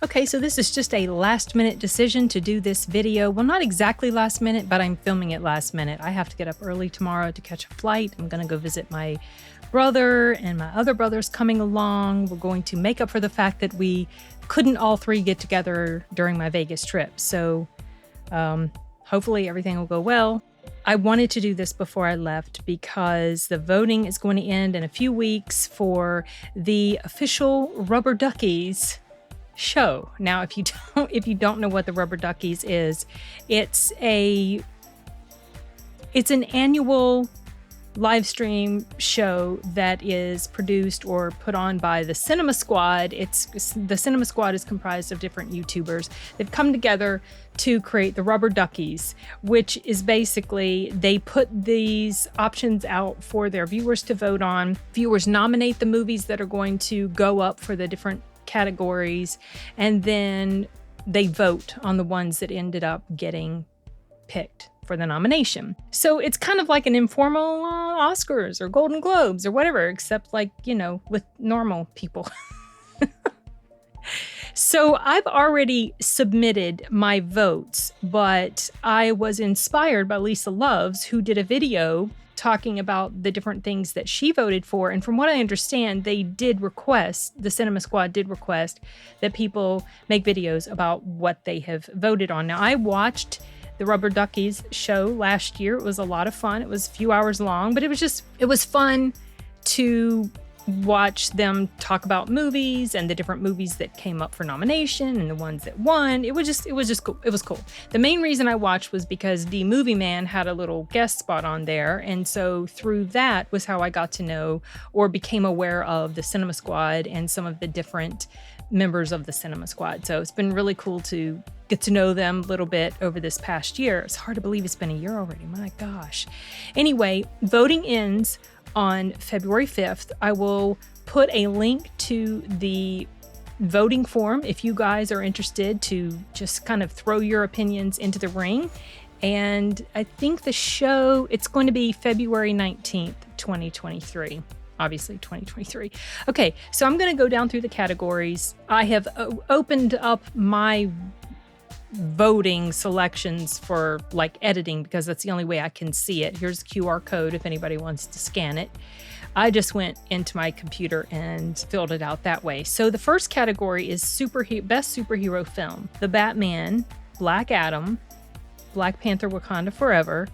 Okay, so this is just a last minute decision to do this video. Well, not exactly last minute, but I'm filming it last minute. I have to get up early tomorrow to catch a flight. I'm gonna go visit my brother, and my other brother's coming along. We're going to make up for the fact that we couldn't all three get together during my Vegas trip. So hopefully everything will go well. I wanted to do this before I left because the voting is going to end in a few weeks for the official Rubber Duckies show. Now, if you don't know what the Rubber Duckies is, it's an annual live stream show that is produced or put on by the Cinema Squad. The Cinema Squad is comprised of different YouTubers. They've come together to create the Rubber Duckies, which is basically they put these options out for their viewers to vote on. Viewers nominate the movies that are going to go up for the different categories, and then they vote on the ones that ended up getting picked for the nomination. So it's kind of like an informal Oscars or Golden Globes or whatever, except like, you know, with normal people. So I've already submitted my votes, but I was inspired by Lisa Loves, who did a video talking about the different things that she voted for. And from what I understand, the Cinema Squad did request that people make videos about what they have voted on. Now, I watched the Rubber Duckies show last year. It was a lot of fun. It was a few hours long, but it was fun to watch them talk about movies and the different movies that came up for nomination and the ones that won. It was just cool. It was cool. The main reason I watched was because the Movie Man had a little guest spot on there. And so through that was how I got to know or became aware of the Cinema Squad and some of the different members of the Cinema Squad. So it's been really cool to get to know them a little bit over this past year. It's hard to believe it's been a year already. My gosh. Anyway, voting ends on February 5th. I will put a link to the voting form if you guys are interested to just kind of throw your opinions into the ring. And I think the show, it's going to be February 19th, 2023. Obviously 2023. Okay, so I'm going to go down through the categories. I have opened up my voting selections for like editing because that's the only way I can see it. Here's the QR code if anybody wants to scan it. I just went into my computer and filled it out that way. So the first category is best superhero film. The Batman, Black Adam, Black Panther: Wakanda Forever,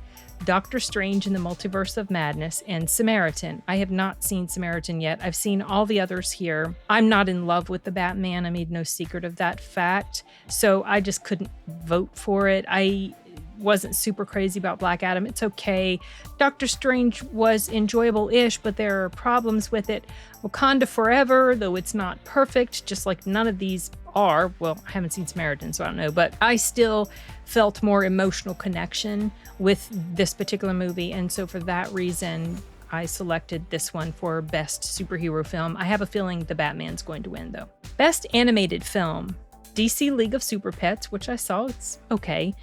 Doctor Strange in the Multiverse of Madness, and Samaritan. I have not seen Samaritan yet. I've seen all the others here. I'm not in love with the Batman. I made no secret of that fact. So I just couldn't vote for it. I wasn't super crazy about Black Adam. It's okay. Doctor Strange was enjoyable-ish, but there are problems with it. Wakanda Forever, though it's not perfect, just like none of these are. Well, I haven't seen Samaritan, so I don't know. But I still felt more emotional connection with this particular movie. And so for that reason, I selected this one for best superhero film. I have a feeling the Batman's going to win, though. Best animated film. DC League of Super Pets, which I saw. It's okay.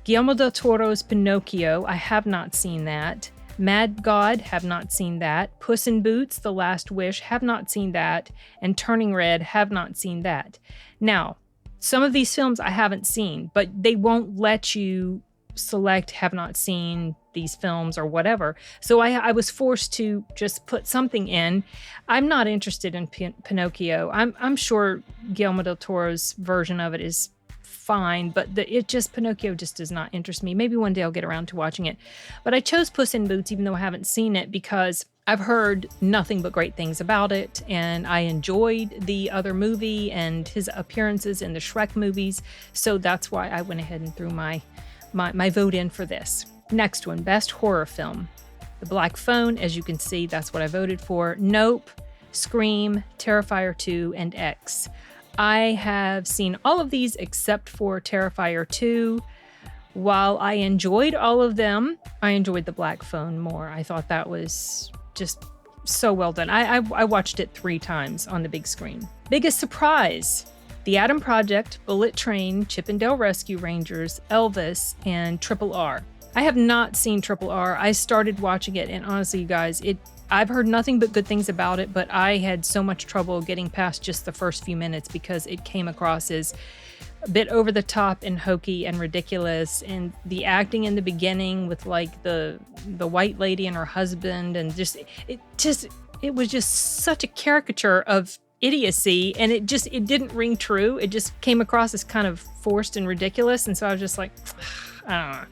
Guillermo del Toro's Pinocchio. I have not seen that. Mad God, have not seen that. Puss in Boots, The Last Wish, have not seen that. And Turning Red, have not seen that. Now, some of these films I haven't seen, but they won't let you select have not seen these films or whatever. So I was forced to just put something in. I'm not interested in Pinocchio. I'm sure Guillermo del Toro's version of it is fine, but Pinocchio just does not interest me. Maybe one day I'll get around to watching it. But I chose Puss in Boots even though I haven't seen it because I've heard nothing but great things about it, and I enjoyed the other movie and his appearances in the Shrek movies. So that's why I went ahead and threw my vote in for this. Next one, best horror film. The Black Phone, as you can see, that's what I voted for. Nope, Scream, Terrifier 2, and X. I have seen all of these except for Terrifier 2. While I enjoyed all of them, I enjoyed The Black Phone more. I thought that was just so well done. I watched it 3 times on the big screen. Biggest surprise. The Adam Project, Bullet Train, Chippendale Rescue Rangers, Elvis, and Triple R. I have not seen Triple R. I started watching it, and honestly, you guys, I've heard nothing but good things about it, but I had so much trouble getting past just the first few minutes because it came across as a bit over the top and hokey and ridiculous, and the acting in the beginning with like the white lady and her husband, and it was just such a caricature of idiocy, and it didn't ring true. It just came across as kind of forced and ridiculous, and so I was just like, I don't know.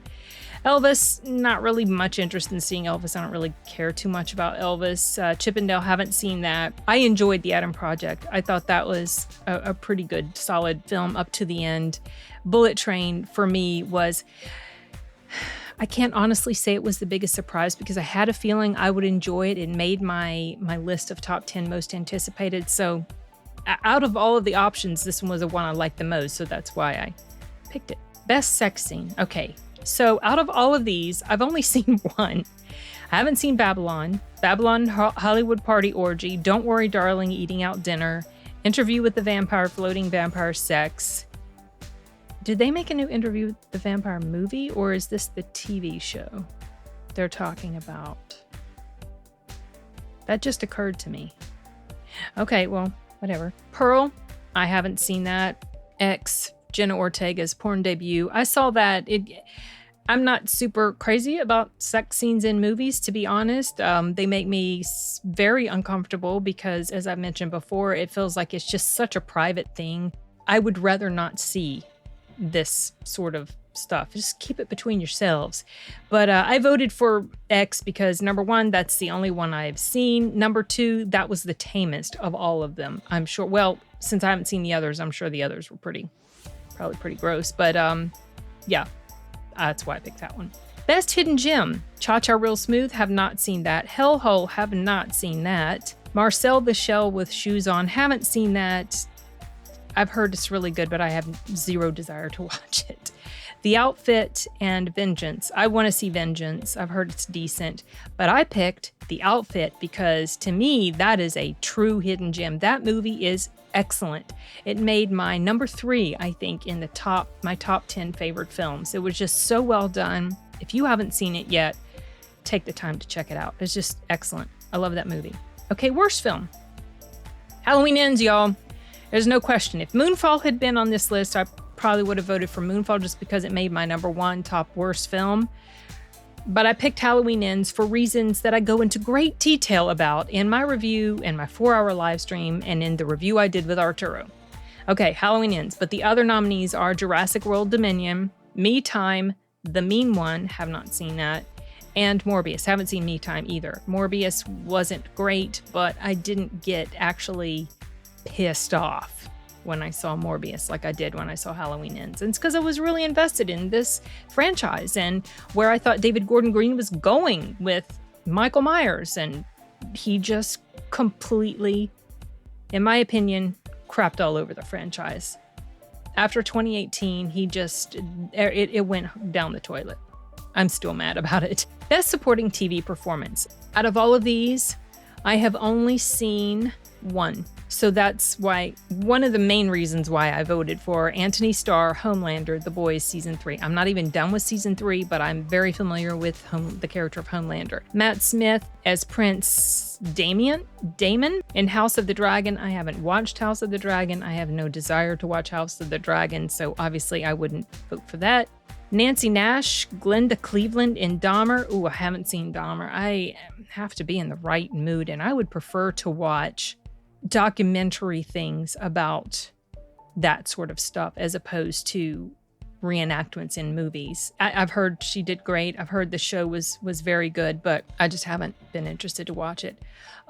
Elvis, not really much interest in seeing Elvis. I don't really care too much about Elvis. Chippendale, haven't seen that. I enjoyed The Adam Project. I thought that was a pretty good, solid film up to the end. Bullet Train, for me, was... I can't honestly say it was the biggest surprise because I had a feeling I would enjoy it. It made my list of top 10 most anticipated. So out of all of the options, this one was the one I liked the most. So that's why I picked it. Best sex scene. Okay. So out of all of these, I've only seen one. I haven't seen Babylon, Hollywood Party Orgy, Don't Worry Darling, Eating Out Dinner, Interview with the Vampire, Floating Vampire Sex. Did they make a new Interview with the Vampire movie, or is this the TV show they're talking about? That just occurred to me. Okay, well, whatever. Pearl, I haven't seen that. X, Jenna Ortega's porn debut. I saw that. I'm not super crazy about sex scenes in movies, to be honest. They make me very uncomfortable because, as I mentioned before, it feels like it's just such a private thing. I would rather not see this sort of stuff. Just keep it between yourselves. But I voted for X because, number one, that's the only one I've seen. Number two, that was the tamest of all of them, I'm sure. Well, since I haven't seen the others, I'm sure the others were probably pretty gross. But yeah. That's why I picked that one. Best Hidden Gem. Cha-Cha Real Smooth, have not seen that. Hellhole, have not seen that. Marcel the Shell with Shoes On, haven't seen that. I've heard it's really good, but I have zero desire to watch it. The Outfit and Vengeance. I want to see Vengeance. I've heard it's decent, but I picked The Outfit because to me, that is a true hidden gem. That movie is excellent. It made my number 3, I think, in my top 10 favorite films. It was just so well done. If you haven't seen it yet, take the time to check it out. It's just excellent. I love that movie. Okay, worst film. Halloween Ends, y'all. There's no question. If Moonfall had been on this list, I probably would have voted for Moonfall just because it made my number 1 top worst film. But I picked Halloween Ends for reasons that I go into great detail about in my review and my 4-hour live stream and in the review I did with Arturo. Okay, Halloween Ends. But the other nominees are Jurassic World Dominion, Me Time, The Mean One, have not seen that, and Morbius. Haven't seen Me Time either. Morbius wasn't great, but I didn't get actually pissed off when I saw Morbius like I did when I saw Halloween Ends. And it's because I was really invested in this franchise and where I thought David Gordon Green was going with Michael Myers. And he just completely, in my opinion, crapped all over the franchise. After 2018, it went down the toilet. I'm still mad about it. Best Supporting TV Performance. Out of all of these, I have only seen one. So that's why, one of the main reasons why I voted for Anthony Starr, Homelander, The Boys Season 3. I'm not even done with Season 3, but I'm very familiar with the character of Homelander. Matt Smith as Prince Damon in House of the Dragon. I haven't watched House of the Dragon. I have no desire to watch House of the Dragon, so obviously I wouldn't vote for that. Nancy Nash, Glenda Cleveland in Dahmer. Ooh, I haven't seen Dahmer. I have to be in the right mood, and I would prefer to watch documentary things about that sort of stuff as opposed to reenactments in movies. I've heard she did great. I've heard the show was very good, but I just haven't been interested to watch it.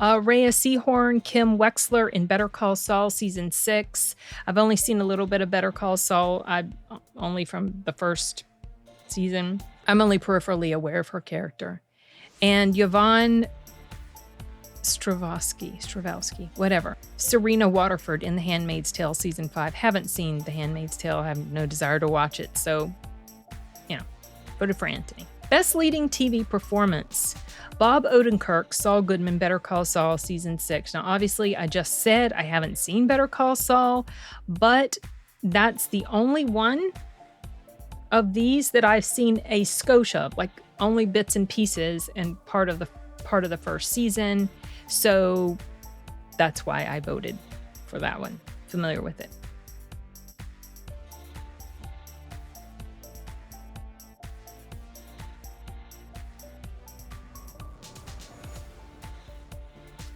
Rhea Seehorn, Kim Wexler in Better Call Saul Season 6. I've only seen a little bit of Better Call Saul, only from the first season. I'm only peripherally aware of her character. And Yvonne Stravosky, whatever. Serena Waterford in The Handmaid's Tale Season 5. Haven't seen The Handmaid's Tale. I have no desire to watch it. So, voted for Anthony. Best Leading TV Performance. Bob Odenkirk, Saul Goodman, Better Call Saul Season 6. Now, obviously, I just said I haven't seen Better Call Saul, but that's the only one of these that I've seen a skosh of, like only bits and pieces and part of the first season. So that's why I voted for that one. Familiar with it.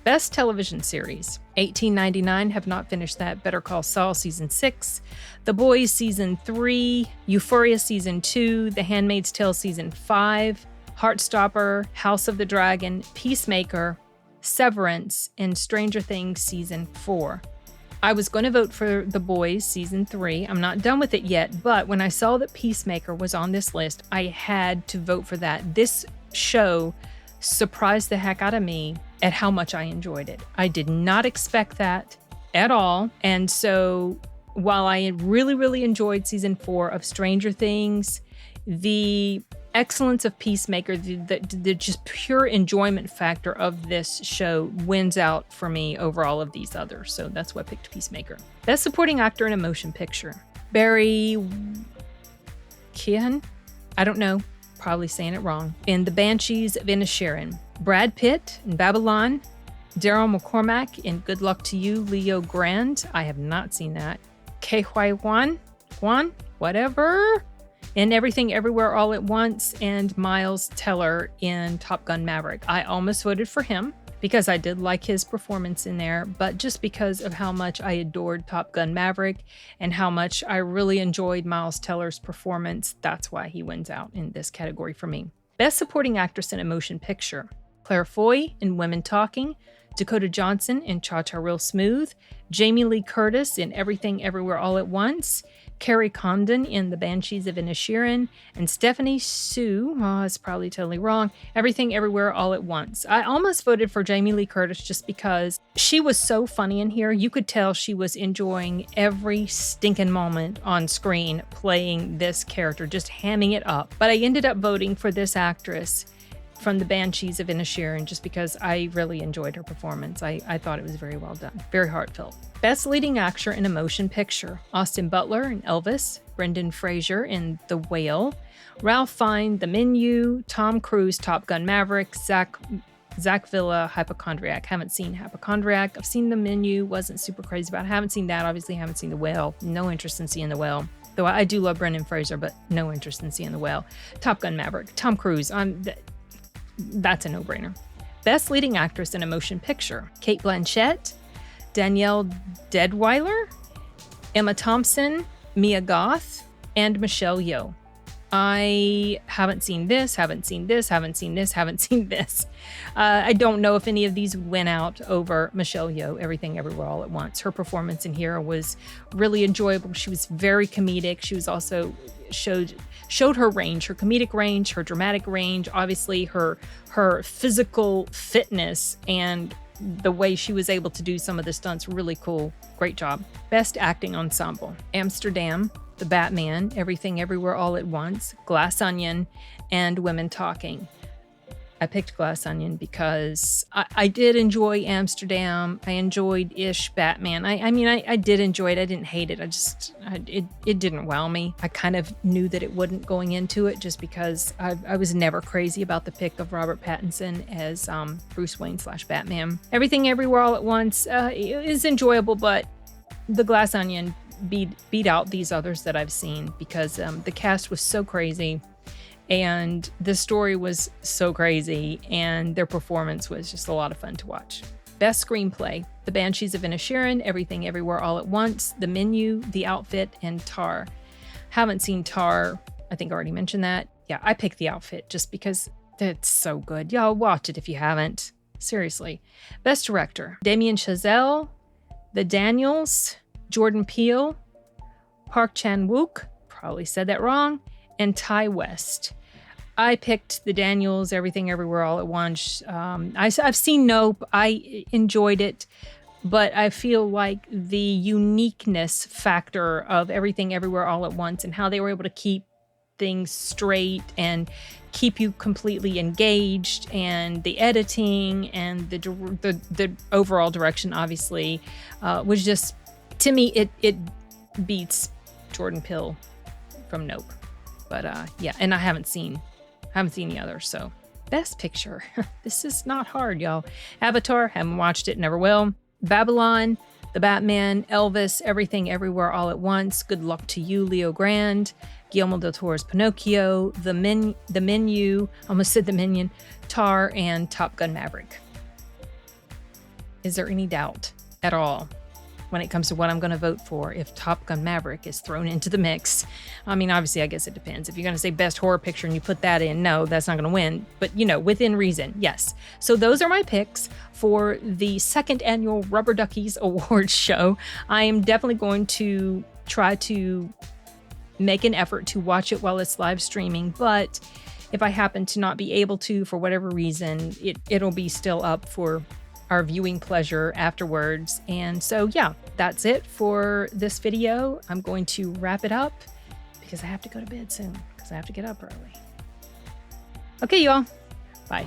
Best television series. 1899, have not finished that. Better Call Saul Season 6. The Boys Season 3. Euphoria Season 2. The Handmaid's Tale Season 5. Heartstopper, House of the Dragon, Peacemaker, Severance, and Stranger Things Season 4. I was going to vote for The Boys Season 3. I'm not done with it yet, but when I saw that Peacemaker was on this list, I had to vote for that. This show surprised the heck out of me at how much I enjoyed it. I did not expect that at all. And so while I really, really enjoyed Season 4 of Stranger Things, the excellence of Peacemaker, the just pure enjoyment factor of this show wins out for me over all of these others. So that's why I picked Peacemaker. Best Supporting Actor in a Motion Picture. Barry Keoghan? I don't know. Probably saying it wrong. In The Banshees of Inisherin. Brad Pitt in Babylon. Daryl McCormack in Good Luck to You, Leo Grand. I have not seen that. 𝐂𝐄𝐏𝐄𝐑𝐒, whatever, in Everything Everywhere All at Once, and Miles Teller in Top Gun Maverick. I almost voted for him because I did like his performance in there, but just because of how much I adored Top Gun Maverick and how much I really enjoyed Miles Teller's performance, that's why he wins out in this category for me. Best Supporting Actress in a Motion Picture. Claire Foy in Women Talking, Dakota Johnson in Cha-Cha Real Smooth, Jamie Lee Curtis in Everything Everywhere All at Once, Carrie Condon in The Banshees of Inisherin, and Stephanie Sue, it's probably totally wrong, Everything Everywhere All at Once. I almost voted for Jamie Lee Curtis just because she was so funny in here. You could tell she was enjoying every stinking moment on screen playing this character, just hamming it up. But I ended up voting for this actress from The Banshees of Inisherin just because I really enjoyed her performance. I thought it was very well done. Very heartfelt. Best Leading Actor in a Motion Picture. Austin Butler in Elvis, Brendan Fraser in The Whale, Ralph Fiennes, The Menu, Tom Cruise, Top Gun Maverick, Zach Villa, Hypochondriac. Haven't seen Hypochondriac. I've seen The Menu, wasn't super crazy about it. Haven't seen that, obviously haven't seen The Whale. No interest in seeing The Whale. Though I do love Brendan Fraser, but no interest in seeing The Whale. Top Gun Maverick, Tom Cruise. That's a no-brainer. Best Leading Actress in a Motion Picture. Cate Blanchett, Danielle Deadwyler, Emma Thompson, Mia Goth, and Michelle Yeoh. I haven't seen this, haven't seen this, haven't seen this, haven't seen this. I don't know if any of these went out over Michelle Yeoh, Everything Everywhere All at Once. Her performance in here was really enjoyable. She was very comedic. She was also showed her range, her comedic range, her dramatic range, obviously her physical fitness, and the way she was able to do some of the stunts, really cool. Great job. Best Acting Ensemble. Amsterdam, The Batman, Everything Everywhere All at Once, Glass Onion, and Women Talking. I picked Glass Onion because I did enjoy Amsterdam. I enjoyed Batman. I did enjoy it. I didn't hate it. It didn't wow me. I kind of knew that it wouldn't going into it just because I was never crazy about the pick of Robert Pattinson as Bruce Wayne / Batman. Everything Everywhere All at Once is enjoyable, but the Glass Onion beat out these others that I've seen because the cast was so crazy. And the story was so crazy, and their performance was just a lot of fun to watch. Best Screenplay. The Banshees of Inisherin, Everything Everywhere All at Once, The Menu, The Outfit, and Tar. Haven't seen Tar. I think I already mentioned that. Yeah, I picked The Outfit just because it's so good. Y'all watch it if you haven't. Seriously. Best Director. Damien Chazelle, The Daniels, Jordan Peele, Park Chan-wook, probably said that wrong, and Ty West. I picked The Daniels, Everything Everywhere All at Once. I've seen Nope. I enjoyed it, but I feel like the uniqueness factor of Everything Everywhere All at Once and how they were able to keep things straight and keep you completely engaged, and the editing and the overall direction, obviously, was just, to me, it beats Jordan Peele from Nope. But yeah, and I haven't seen the others. So Best Picture. This is not hard, y'all. Avatar, haven't watched it, never will. Babylon, The Batman, Elvis, Everything Everywhere All at Once, Good Luck to You, Leo Grand, Guillermo del Toro's Pinocchio, The Menu, almost said The Minion, Tar, and Top Gun Maverick. Is there any doubt at all when it comes to what I'm going to vote for if Top Gun Maverick is thrown into the mix? I mean, obviously, I guess it depends. If you're going to say best horror picture and you put that in, no, that's not going to win. But, you know, within reason, yes. So those are my picks for the second annual Rubber Duckies Awards show. I am definitely going to try to make an effort to watch it while it's live streaming. But if I happen to not be able to, for whatever reason, it'll be still up for our viewing pleasure afterwards. And so, yeah, that's it for this video. I'm going to wrap it up because I have to go to bed soon because I have to get up early. Okay, y'all. Bye.